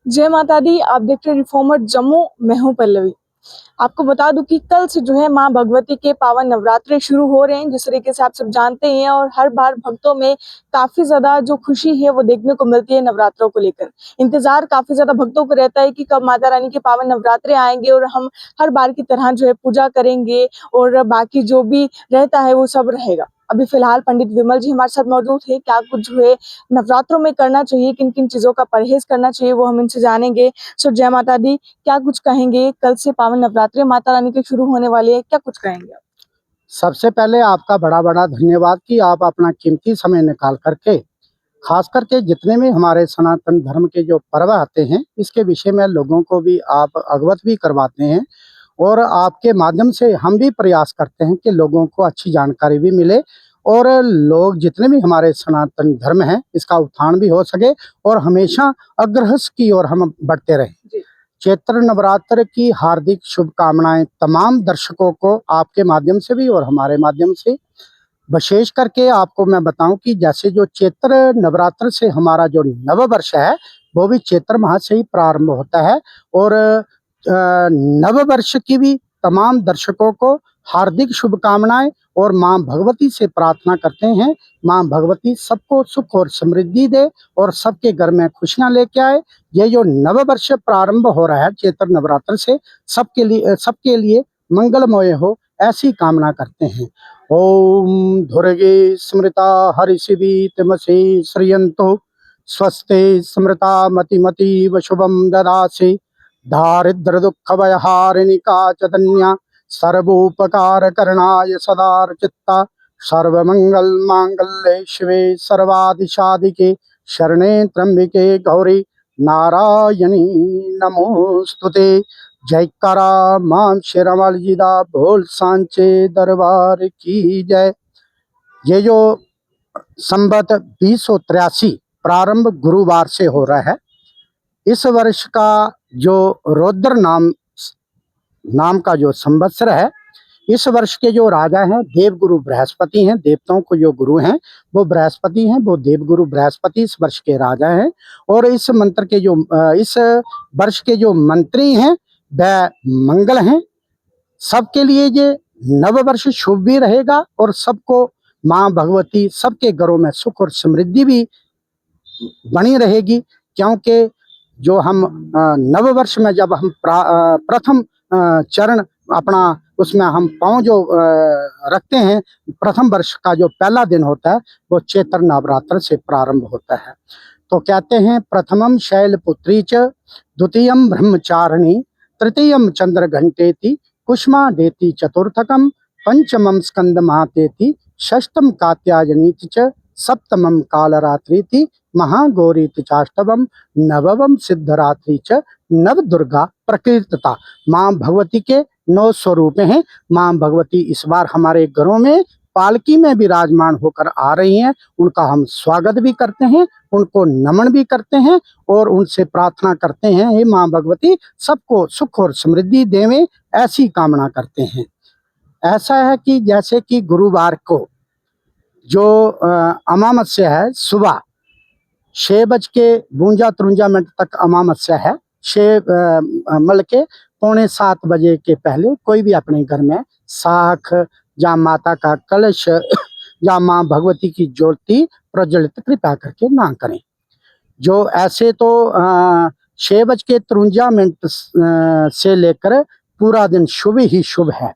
जय माता दी। आप देख रहे रिफॉर्मर जम्मू। मैं हूं पल्लवी। आपको बता दूं कि कल से जो है मां भगवती के पावन नवरात्रे शुरू हो रहे हैं, जिस तरीके से आप सब जानते हैं। और हर बार भक्तों में काफी ज्यादा जो खुशी है वो देखने को मिलती है। नवरात्रों को लेकर इंतजार काफी ज्यादा भक्तों को रहता है कि कब माता रानी के पावन नवरात्रे आएंगे और हम हर बार की तरह जो है पूजा करेंगे और बाकी जो भी रहता है वो सब रहेगा। अभी फिलहाल पंडित विमल जी हमारे साथ मौजूद है। क्या कुछ जो है नवरात्रों में करना चाहिए, किन किन चीजों का परहेज करना चाहिए, वो हम इनसे जानेंगे। सो जय माता दी। क्या कुछ कहेंगे, कल से पावन नवरात्रि माता रानी के शुरू होने वाले हैं, क्या कुछ कहेंगे आप? सबसे पहले आपका बड़ा बड़ा धन्यवाद कि आप अपना कीमती समय निकाल करके खास करके जितने भी हमारे सनातन धर्म के जो पर्व आते हैं इसके विषय में लोगों को भी आप अवगत भी करवाते हैं। और आपके माध्यम से हम भी प्रयास करते हैं कि लोगों को अच्छी जानकारी भी मिले और लोग जितने भी हमारे सनातन धर्म हैं इसका उत्थान भी हो सके और हमेशा अग्रहस की ओर हम बढ़ते रहें। चैत्र नवरात्र की हार्दिक शुभकामनाएं तमाम दर्शकों को आपके माध्यम से भी और हमारे माध्यम से। विशेष करके आपको मैं बताऊं कि जैसे जो चैत्र नवरात्र से हमारा जो नव वर्ष है वो भी चैत्र माह से ही प्रारंभ होता है। और नव वर्ष की भी तमाम दर्शकों को हार्दिक शुभकामनाएं और मां भगवती से प्रार्थना करते हैं मां भगवती सबको सुख और समृद्धि दे और सबके घर में खुशियां लेके आए। ये जो नव वर्ष प्रारंभ हो रहा है चैत्र नवरात्र से सबके लिए मंगलमय हो ऐसी कामना करते हैं। ओम धुर्गे स्मृता हरिशिवीतमसे श्रियंतो स्वस्ते स्मृता मतिमतीव शुभम ददासि दारिद्र दुख भयहारिणिका चतन्या सर्वोपकार करणाय सदार चित्ता सर्वमंगल मांगल्ये शिवे सर्वादिशाधिके शरणे त्र्यंबिके गौरी नारायणी नमोस्तुते। जयकारा मां शेरावाली जी दा बोल सांचे दरबार की जय। ये जो संबत 2083 प्रारंभ गुरुवार से हो रहा है। इस वर्ष का जो रौद्र नाम का जो संवत्सर है, इस वर्ष के जो राजा हैं देवगुरु बृहस्पति हैं। देवताओं को जो गुरु हैं वो बृहस्पति हैं, वो देवगुरु बृहस्पति इस वर्ष के राजा हैं। और इस वर्ष के जो मंत्री हैं वह मंगल हैं। सबके लिए ये नव वर्ष शुभ भी रहेगा और सबको मां भगवती सबके घरों में सुख और समृद्धि भी बनी रहेगी। क्योंकि जो हम नव वर्ष में जब हम प्रथम चरण अपना उसमें हम पांव जो रखते हैं, प्रथम वर्ष का जो पहला दिन होता है वो चैत्र नवरात्र से प्रारंभ होता है। तो कहते हैं प्रथमम शैलपुत्री च द्वितीयम ब्रह्मचारिणी तृतीयम चंद्र घंटेति कुष्मा देती चतुर्थकम पंचमम स्कंद महातेति षष्टम कात्यायनीति च सप्तमम कालरात्रीति महागौरीति चाष्टवम नवम सिद्धरात्रि च नव दुर्गा प्रकीर्तता। मां भगवती के 9 स्वरूप हैं। मां भगवती इस बार हमारे घरों में पालकी में विराजमान होकर आ रही हैं। उनका हम स्वागत भी करते हैं, उनको नमन भी करते हैं और उनसे प्रार्थना करते हैं हे मां भगवती सबको सुख और समृद्धि देवे, ऐसी कामना करते हैं। ऐसा है कि जैसे कि गुरुवार को जो अमावस्या है सुबह 6:52 तक अमावस्या है। 6 मतलब के 6:45 बजे के पहले कोई भी अपने घर में साख या माता का कलश या मां भगवती की ज्योति प्रज्वलित कृपया करके ना करें। जो ऐसे तो 6:53 से लेकर पूरा दिन शुभ ही शुभ है।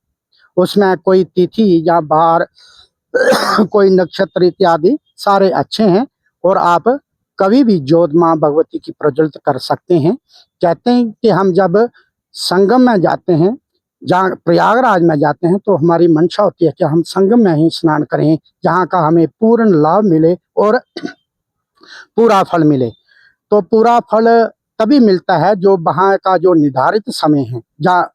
उसमें कोई तिथि या बार कोई नक्षत्र इत्यादि सारे अच्छे हैं और आप कभी भी ज्योत मां भगवती की प्रज्वलित कर सकते हैं। कहते हैं कि हम जब संगम में जाते हैं, जहाँ प्रयागराज में जाते हैं, तो हमारी मंशा होती है कि हम संगम में ही स्नान करें जहाँ का हमें पूर्ण लाभ मिले और पूरा फल मिले। तो पूरा फल तभी मिलता है जो वहाँ का जो निर्धारित समय है, जहाँ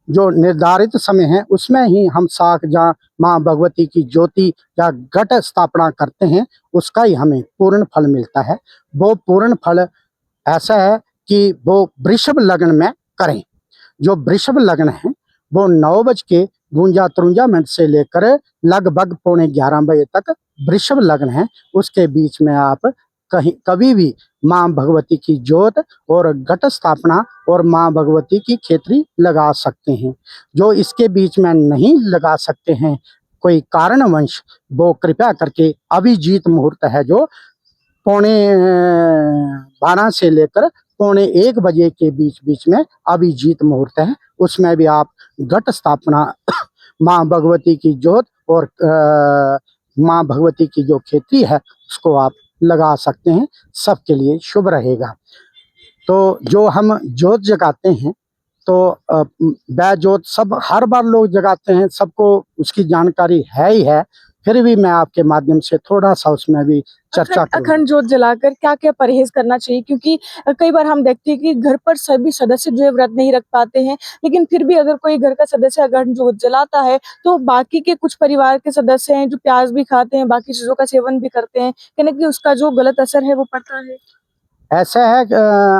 जो निर्धारित समय है उसमें ही हम साख जहाँ मां भगवती की ज्योति या घट स्थापना करते हैं उसका ही हमें पूर्ण फल मिलता है। वो पूर्ण फल ऐसा है कि वो वृषभ लग्न में करें। जो वृषभ लग्न है वो 9:52 से लेकर लगभग 11:15 बजे तक वृषभ लग्न है, उसके बीच में आप कहीं कभी भी माँ भगवती की जोत और घट स्थापना और माँ भगवती की खेतरी लगा सकते हैं। जो इसके बीच में नहीं लगा सकते हैं कोई कारणवश, वो कृपया करके अभिजीत मुहूर्त है जो पौने 12 से लेकर पौने 1 बजे के बीच बीच में अभिजीत मुहूर्त है, उसमें भी आप घट स्थापना माँ भगवती की जोत और माँ भगवती की जो खेती है उसको आप लगा सकते हैं, सबके लिए शुभ रहेगा। तो जो हम जोत जगाते हैं तो वह जोत सब हर बार लोग जगाते हैं, सबको उसकी जानकारी है ही है, फिर भी मैं आपके माध्यम से थोड़ा सा उसमें भी चर्चा करूंगा। अखंड जोत जलाकर क्या-क्या परहेज़ करना चाहिए? क्योंकि कई बार हम देखते हैं कि घर पर सभी सदस्य जो है व्रत नहीं रख पाते हैं, लेकिन फिर भी अगर कोई घर का सदस्य अखंड जोत जलाता है, तो बाकी के कुछ परिवार के सदस्य हैं जो प्याज़ भी खाते हैं, बाकी चीज़ों का सेवन भी करते हैं, कहीं न कहीं उसका जो गलत असर है वो पड़ता है। ऐसा है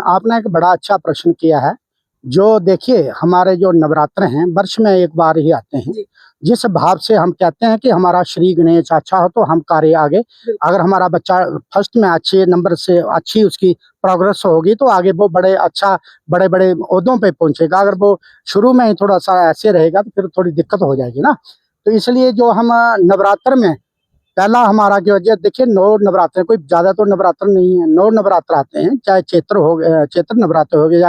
आपने एक बड़ा अच्छा प्रश्न किया है। जो देखिए हमारे जो नवरात्र हैं वर्ष में एक बार ही आते हैं। जी। जिस भाव से हम कहते हैं कि हमारा श्री गणेश अच्छा हो तो हम कार्य आगे, अगर हमारा बच्चा फर्स्ट में अच्छे नंबर से अच्छी उसकी प्रोग्रेस होगी तो आगे वो बड़े-बड़े ओहदों पे पहुँचेगा। अगर वो शुरू में ही थोड़ा-सा ऐसे रहेगा तो फिर थोड़ी दिक्कत हो जाएगी ना। तो इसलिए जो हम नवरात्र में पहला हमारा जो है देखिए 9 नवरात्र, कोई ज़्यादा तो नवरात्र नहीं है, 9 नवरात्र आते हैं, चाहे चैत्र नवरात्र हो गए या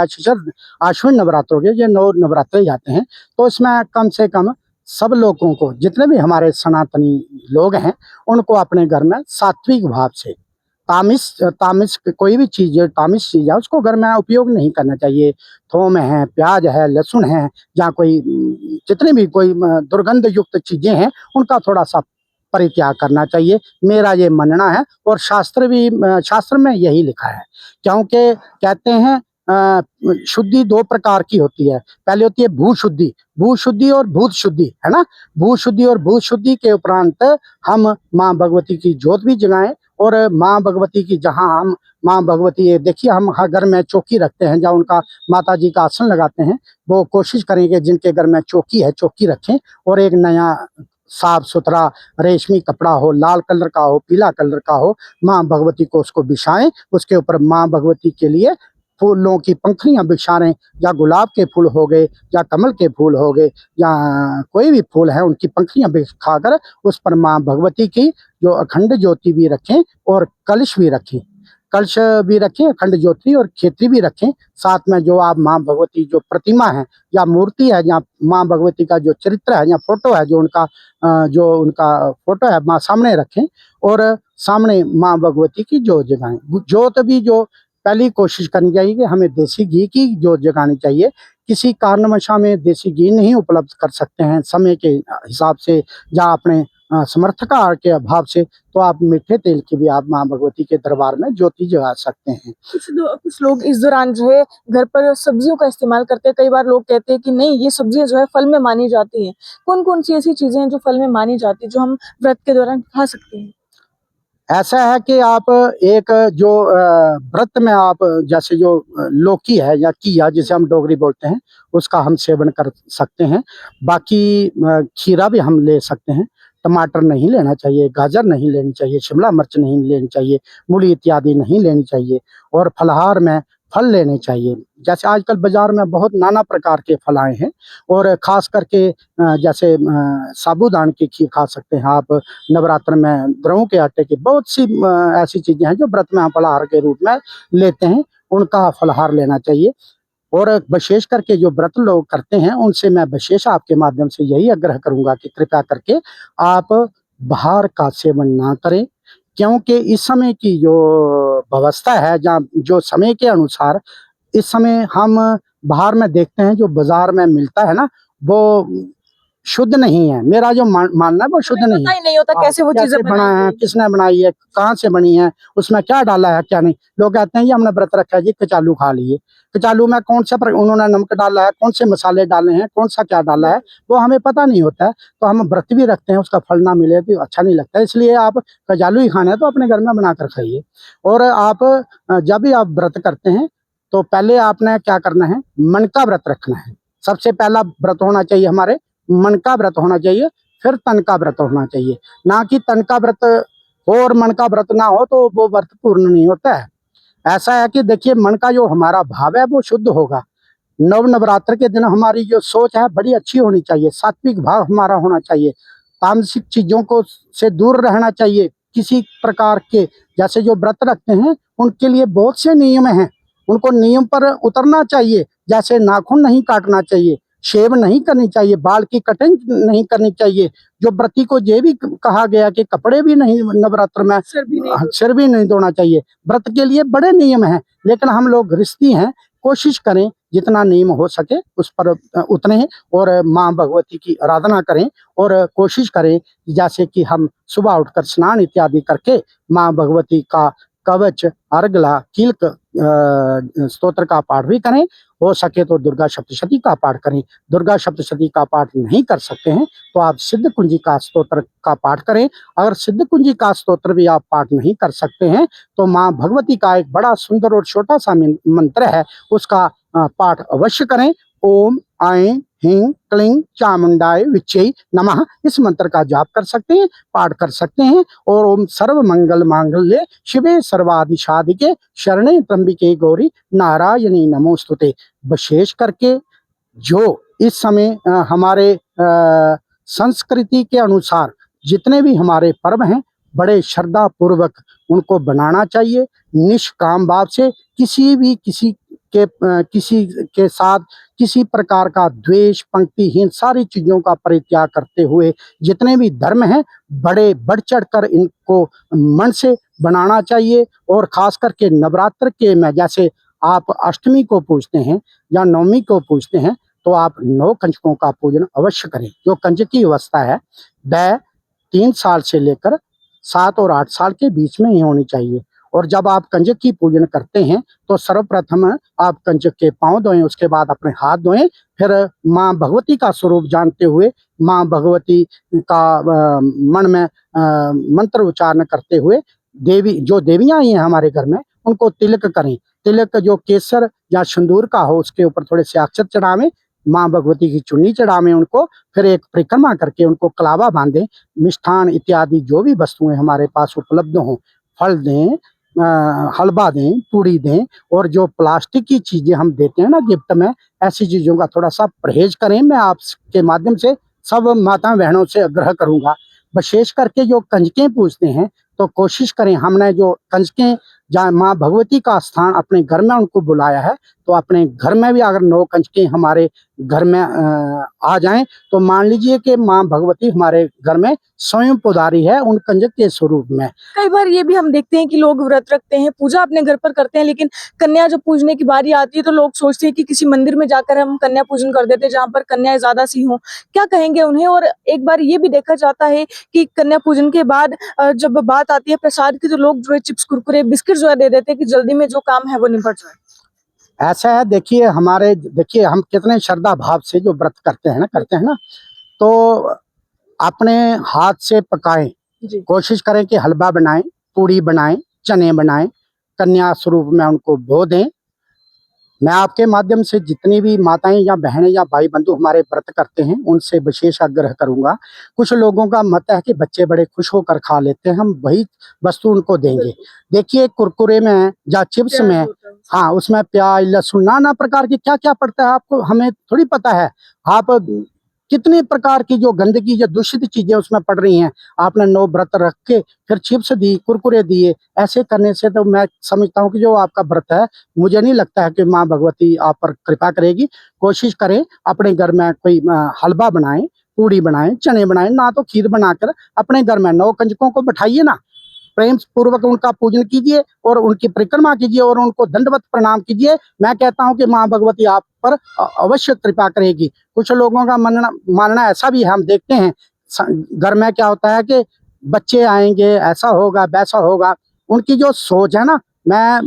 आश्विन नवरात्र हो गए, ये 9 नवरात्र ही आते हैं। तो इसमें कम से कम सब लोगों को, जितने भी हमारे सनातनी लोग हैं, उनको अपने घर में सात्विक भाव से तामिस तामिस कोई भी चीज़ जो तामिस चीज़ है उसको घर में उपयोग नहीं करना चाहिए। थूम है, प्याज है, लहसुन है, या कोई जितने भी कोई दुर्गंध युक्त चीज़ें हैं, उनका थोड़ा-सा परित्याग करना चाहिए, मेरा ये मानना है। और शास्त्र में यही लिखा है, क्योंकि कहते हैं शुद्धि 2 प्रकार की होती है। पहले होती है भू शुद्धि और भूत शुद्धि, है ना? भू शुद्धि और भूत शुद्धि के उपरांत हम माँ भगवती की जोत भी जगाएँ, और माँ भगवती की जहाँ हम माँ भगवती, ये देखिए हम हर घर में चौकी रखते हैं, जहाँ उनका माता जी का आसन लगाते हैं, वो कोशिश करेंगे जिनके घर में चौकी है, चौकी रखें, और एक नया साफ-सुथरा रेशमी कपड़ा हो, लाल कलर का हो, पीला कलर का हो, माँ भगवती को उसको बिछाएँ, उसके ऊपर माँ भगवती के लिए फूलों की पंखुड़ियाँ बिछा दें, या गुलाब के फूल हो गए, या कमल के फूल हो गए, या कोई भी फूल है उनकी पंखुड़ियाँ बिछाकर उस पर माँ भगवती की जो अखंड ज्योति भी रखें और कलश भी रखें। कलश भी रखें, अखंड ज्योति और खेतरी भी रखें। साथ में जो आप माँ भगवती जो प्रतिमा है या मूर्ति है, या माँ भगवती का जो चरित्र है या फ़ोटो है, जो उनका फ़ोटो है, माँ सामने रखें, और सामने माँ भगवती की जोत जगाएँ। जोत भी जो पहली कोशिश करनी चाहिए कि हमें देसी घी की जोत जगानी चाहिए। किसी कारणवश हमें देसी घी नहीं उपलब्ध कर सकते हैं समय के हिसाब से, या अपने समर्थता के अभाव से, तो आप मीठे तेल की भी आप माँ भगवती के दरबार में ज्योति जगा सकते हैं। कुछ लोग इस दौरान जो है घर पर सब्जियों का इस्तेमाल करते हैं। कई बार लोग कहते हैं कि नहीं, ये सब्जियाँ जो है फल में मानी जाती हैं। कौन-कौन सी ऐसी चीज़ें हैं जो फल में मानी जाती हैं, जो हम व्रत के दौरान खा सकते हैं? ऐसा है कि आप एक जो व्रत में आप जैसे जो लौकी है या घिया जिसे हम डोगरी बोलते हैं, उसका हम सेवन कर सकते हैं। बाकी खीरा भी हम ले सकते हैं, टमाटर नहीं लेना चाहिए, गाजर नहीं लेनी चाहिए, शिमला मिर्च नहीं लेनी चाहिए, मूली इत्यादि नहीं लेनी चाहिए, और फलाहार में फल लेने चाहिए। जैसे आजकल बाज़ार में बहुत नाना प्रकार के फल आए हैं, और ख़ास करके जैसे साबूदाने की खीर खा सकते हैं आप। नवरात्र में गेहूँ के आटे की बहुत सी ऐसी चीज़ें हैं जो व्रत में हम फलाहार के रूप में लेते हैं, उनका फलाहार लेना चाहिए। और विशेष करके जो व्रत लोग करते हैं, उनसे मैं विशेष आपके माध्यम से यही आग्रह करूँगा कि कृपया करके आप बाहर का सेवन ना करें, क्योंकि इस समय की जो व्यवस्था है, जहाँ जो समय के अनुसार इस समय हम बाहर में देखते हैं, जो बाज़ार में मिलता है ना, वो शुद्ध नहीं है। मेरा जो मानना है वो शुद्ध हमें नहीं पता है। ही नहीं होता कैसे वो चीज़ें कैसे बना बनाई है, गई हैं। किसने बनाई है, कहाँ से बनी है, उसमें क्या डाला है, क्या नहीं। लोग कहते हैं जी हमने व्रत रखा है जी, कचालू खा लिए। कचालू में उन्होंने नमक डाला है, कौन से मसाले डाले हैं, कौन-सा क्या डाला है, वो हमें पता नहीं होता है। तो हम व्रत भी रखते हैं, उसका फल ना मिले तो अच्छा नहीं लगता है। इसलिए आप कचालू ही खाना है तो अपने घर में बनाकर खाइए। और आप जब भी आप व्रत करते हैं, तो पहले आपने क्या करना है, मन का व्रत रखना है। सबसे पहला व्रत होना चाहिए हमारे मन का व्रत होना चाहिए, फिर तन का व्रत होना चाहिए। ना कि तन का व्रत हो और मन का व्रत ना हो तो वो व्रत पूर्ण नहीं होता है। ऐसा है कि देखिए मन का जो हमारा भाव है वो शुद्ध होगा। नवरात्र के दिन हमारी जो सोच है बड़ी अच्छी होनी चाहिए, सात्विक भाव हमारा होना चाहिए, तामसिक चीजों को से दूर रहना चाहिए। किसी प्रकार के जैसे जो व्रत रखते हैं उनके लिए बहुत से नियम हैं, उनको नियम पर उतरना चाहिए। जैसे नाखून नहीं काटना चाहिए, शेव नहीं करनी चाहिए, बाल की कटिंग नहीं करनी चाहिए। जो व्रती को ये भी कहा गया कि कपड़े भी नहीं नवरात्र में सिर भी नहीं धोना चाहिए। व्रत के लिए बड़े नियम हैं, लेकिन हम लोग गृहस्थी हैं, कोशिश करें जितना नियम हो सके उस पर उतरे और माँ भगवती की आराधना करें और कोशिश करें जैसे कि हम सुबह उठकर स्नान इत्यादि करके माँ भगवती का कवच, अर्गला, किल्क स्तोत्र का पाठ भी करें। हो सके तो दुर्गा सप्तशती का पाठ करें। दुर्गा सप्तशती का पाठ नहीं कर सकते हैं तो आप सिद्ध कुंजी का स्तोत्र का पाठ करें। अगर सिद्ध कुंजी का स्तोत्र भी आप पाठ नहीं कर सकते हैं तो माँ भगवती का एक बड़ा सुंदर और छोटा सा मंत्र है, उसका पाठ अवश्य करें। ओम ऐं ह्रीं क्लीं चामुंडाय विच्चे नमः, इस मंत्र का जाप कर सकते हैं, पाठ कर सकते हैं। और ओम सर्व मंगल मांगल्ये शिवे सर्वादि साधिके शरणे त्र्यंबिके गौरी नारायणी नमोस्तुते। विशेष करके जो इस समय हमारे संस्कृति के अनुसार जितने भी हमारे पर्व हैं बड़े श्रद्धा पूर्वक उनको बनाना चाहिए, निष्काम भाव से। किसी के साथ किसी प्रकार का द्वेष, पंक्तिहीन सारी चीजों का परित्याग करते हुए जितने भी धर्म हैं बड़े बढ़ चढ़कर इनको मन से बनाना चाहिए। और खास करके नवरात्र के में जैसे आप अष्टमी को पूजते हैं या नवमी को पूजते हैं तो आप 9 कंजकों का पूजन अवश्य करें। जो कंजक की अवस्था है वह 3 साल से लेकर 7 और 8 साल के बीच में ही होनी चाहिए। और जब आप कंजक की पूजन करते हैं तो सर्वप्रथम आप कंजक के पांव धोएं, उसके बाद अपने हाथ धोएं, फिर माँ भगवती का स्वरूप जानते हुए माँ भगवती का मन में मंत्र उच्चारण करते हुए जो देवियां आई हैं हमारे घर में उनको तिलक करें। तिलक जो केसर या सिंदूर का हो उसके ऊपर थोड़े से अक्षत चढ़ावें, माँ भगवती की चुन्नी चढ़ावें उनको, फिर एक परिक्रमा करके उनको कलावा बांधें। मिष्ठान इत्यादि जो भी वस्तुएं हमारे पास उपलब्ध हों, फल दें, हलवा दें, पूड़ी दें। और जो प्लास्टिक की चीजें हम देते हैं ना गिफ्ट में, ऐसी चीजों का थोड़ा सा परहेज करें। मैं आपके माध्यम से सब माता बहनों से आग्रह करूंगा। विशेष करके जो कंजकें पूजते हैं तो कोशिश करें, हमने जो कंजकें जहाँ माँ भगवती का स्थान अपने घर में उनको बुलाया है तो अपने घर में भी अगर 9 कंजकें हमारे घर में आ जाएं तो मान लीजिए कि माँ भगवती हमारे घर में स्वयं पुजारी है उन कंजक के स्वरूप में। कई बार ये भी हम देखते हैं कि लोग व्रत रखते हैं, पूजा अपने घर पर करते हैं, लेकिन कन्या जब पूजने की बारी आती है तो लोग सोचते हैं कि किसी मंदिर में जाकर हम कन्या पूजन कर देते हैं जहाँ पर कन्याएं ज्यादा सी हों। क्या कहेंगे उन्हें? और एक बार ये भी देखा जाता है कि कन्या पूजन के बाद जब बात आती है प्रसाद की तो लोग जो है चिप्स, कुरकुरे, बिस्किट जो है दे देते हैं कि जल्दी में जो काम है वो निपट जाए। ऐसा है, देखिए हम कितने श्रद्धा भाव से जो व्रत करते हैं ना, तो अपने हाथ से पकाएं। जी। कोशिश करें कि हलवा बनाएं, पूड़ी बनाएं, चने बनाएं, कन्या स्वरूप में उनको बो दें। मैं आपके माध्यम से जितनी भी माताएं या बहनें या भाई बंधु हमारे व्रत करते हैं उनसे विशेष आग्रह करूंगा। कुछ लोगों का मत है कि बच्चे बड़े खुश होकर खा लेते हैं, हम वही वस्तु उनको देंगे। देखिए कुरकुरे में या चिप्स में, हाँ, उसमें प्याज, लहसुन, नाना प्रकार की क्या क्या पड़ता है आपको हमें थोड़ी पता है। आप कितने प्रकार की जो गंदगी या दूषित चीजें उसमें पड़ रही हैं, आपने 9 व्रत रख के फिर चिप्स दी, कुरकुरे दिए। ऐसे करने से तो मैं समझता हूँ कि जो आपका व्रत है, मुझे नहीं लगता है कि माँ भगवती आप पर कृपा करेगी। कोशिश करें अपने घर में कोई हलवा बनाएं, पूड़ी बनाएं, चने बनाएं, ना तो खीर बनाकर अपने घर में 9 कंजकों को बैठाइए ना, प्रेम पूर्वक उनका पूजन कीजिए और उनकी परिक्रमा कीजिए और उनको दंडवत प्रणाम कीजिए। मैं कहता हूं कि माँ भगवती आप पर अवश्य कृपा करेगी। कुछ लोगों का मानना ऐसा भी है, हम देखते हैं घर में क्या होता है कि बच्चे आएंगे, ऐसा होगा, वैसा होगा। उनकी जो सोच है ना, मैं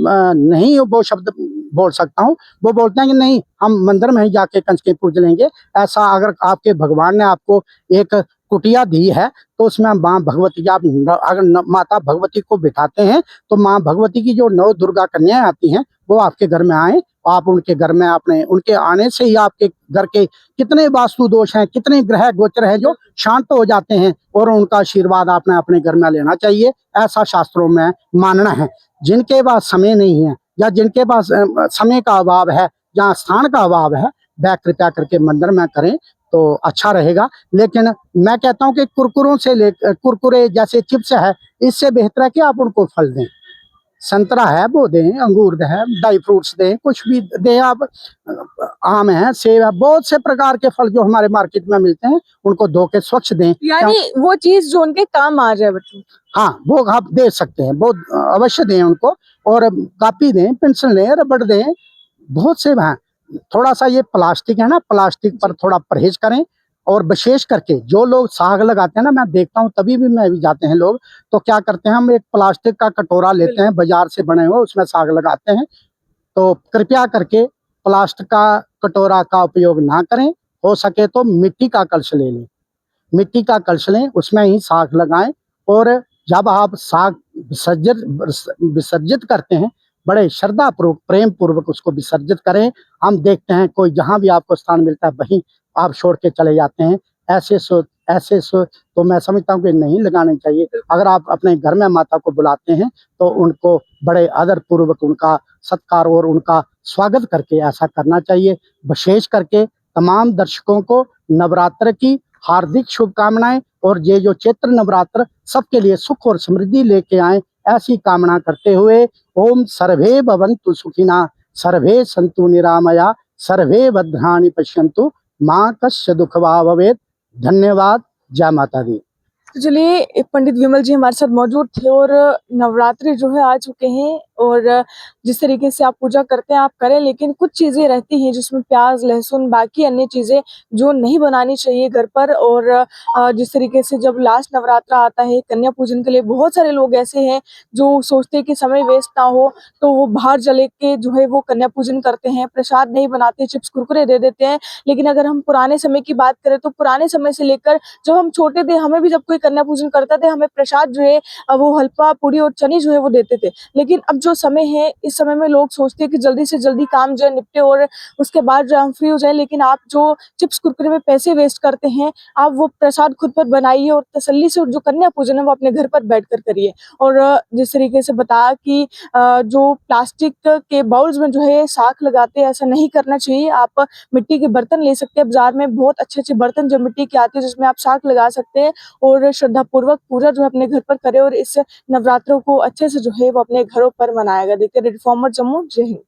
नहीं वो शब्द बोल सकता हूँ, वो बोलते हैं कि नहीं हम मंदिर में ही जाके कंजकें पूज लेंगे। ऐसा अगर आपके भगवान ने आपको एक कुटिया दी है तो उसमें माँ भगवती की अगर माता भगवती को बिठाते हैं तो माँ भगवती की जो 9 दुर्गा कन्याएं आती हैं वो आपके घर में आए, आप उनके घर में अपने उनके आने से ही आपके घर के कितने वास्तु दोष हैं, कितने ग्रह गोचर हैं जो शांत हो जाते हैं, और उनका आशीर्वाद आपने अपने घर में लेना चाहिए, ऐसा शास्त्रों में मानना है। जिनके पास समय नहीं है या जिनके पास समय का अभाव है, जहाँ स्थान का अभाव है, वह कृपया करके मंदिर में करें तो अच्छा रहेगा। लेकिन मैं कहता हूँ कि कुरकुरे जैसे चिप्स है, इससे बेहतर है कि आप उनको फल दें। संतरा है वो दें, अंगूर है, ड्राई फ्रूट्स दें, कुछ भी दें आप। आम है, सेब है, बहुत से प्रकार के फल जो हमारे मार्केट में मिलते हैं, उनको धो के स्वच्छ दें। यानी वो चीज जो उनके काम आ जाए बच्चों। हाँ, वो आप दे सकते हैं, वो अवश्य दें उनको। और कॉपी दें, पेंसिल दें, रबड़ दें, बहुत से हैं। थोड़ा सा ये प्लास्टिक है ना, प्लास्टिक पर थोड़ा परहेज करें। और विशेष करके जो लोग साग लगाते हैं ना, मैं देखता हूँ तभी भी मैं भी जाते हैं लोग, तो क्या करते हैं, हम एक प्लास्टिक का कटोरा लेते हैं बाजार से बने हुए, उसमें साग लगाते हैं। तो कृपया करके प्लास्टिक का कटोरा का उपयोग ना करें। हो सके तो मिट्टी का कलश ले लें, मिट्टी का कलश लें, उसमें ही साग लगाएं। और जब आप साग विसर्जित विसर्जित करते हैं, बड़े श्रद्धा पूर्वक, प्रेम पूर्वक उसको विसर्जित करें। हम देखते हैं कोई जहाँ भी आपको स्थान मिलता है वहीं आप छोड़ के चले जाते हैं। ऐसे तो मैं समझता हूँ कि नहीं लगाने चाहिए। अगर आप अपने घर में माता को बुलाते हैं तो उनको बड़े आदर पूर्वक उनका सत्कार और उनका स्वागत करके ऐसा करना चाहिए। विशेष करके तमाम दर्शकों को नवरात्र की हार्दिक शुभकामनाएं, और ये जो चैत्र नवरात्र सबके लिए सुख और समृद्धि लेके आए, ऐसी कामना करते हुए ओम सर्वे भवन्तु सुखिनः, सर्वे सन्तु निरामया, सर्वे भद्राणि पश्यन्तु, माँ कस्य दुख भाग् भवेत्। धन्यवाद। जय माता दी। तो चलिए पंडित विमल जी हमारे साथ मौजूद थे और नवरात्रि जो है आ चुके हैं और जिस तरीके से आप पूजा करते हैं आप करें, लेकिन कुछ चीजें रहती हैं जिसमें प्याज लहसुन बाकी अन्य चीजें जो नहीं बनानी चाहिए घर पर। और जिस तरीके से जब लास्ट नवरात्रा आता है कन्या पूजन के लिए, बहुत सारे लोग ऐसे हैं जो सोचते हैं कि समय वेस्ट ना हो तो वो बाहर चले के जो है वो कन्या पूजन करते हैं, प्रसाद नहीं बनाते, चिप्स कुरकुरे दे देते हैं। लेकिन अगर हम पुराने समय की बात करें तो पुराने समय से लेकर जब हम छोटे थे, हमें भी जब कोई कन्या पूजन करता था हमें प्रसाद जो है वो हलवा पूड़ी और चने जो है वो देते थे। लेकिन अब जो समय है, इस समय में लोग सोचते हैं कि जल्दी से जल्दी काम जो है निपटे और उसके बाद जो हम फ्री हो जाए। लेकिन आप जो चिप्स कुरकुरे में पैसे वेस्ट करते हैं, आप वो प्रसाद खुद पर बनाइए और तसल्ली से जो कन्या पूजन है वो अपने घर पर बैठकर करिए। और जिस तरीके से बताया कि जो प्लास्टिक के बाउल्स में जो है साग लगाते हैं, ऐसा नहीं करना चाहिए। आप मिट्टी के बर्तन ले सकते हैं, बाजार में बहुत अच्छे-अच्छे बर्तन जो मिट्टी के आते हैं जिसमें आप साग लगा सकते हैं और श्रद्धापूर्वक पूजा जो है अपने घर पर करें और इस नवरात्रों को अच्छे से जो है वो अपने घरों पर मनाएगा। देखिए, रिफॉर्मर जम्मू, जय हिंद।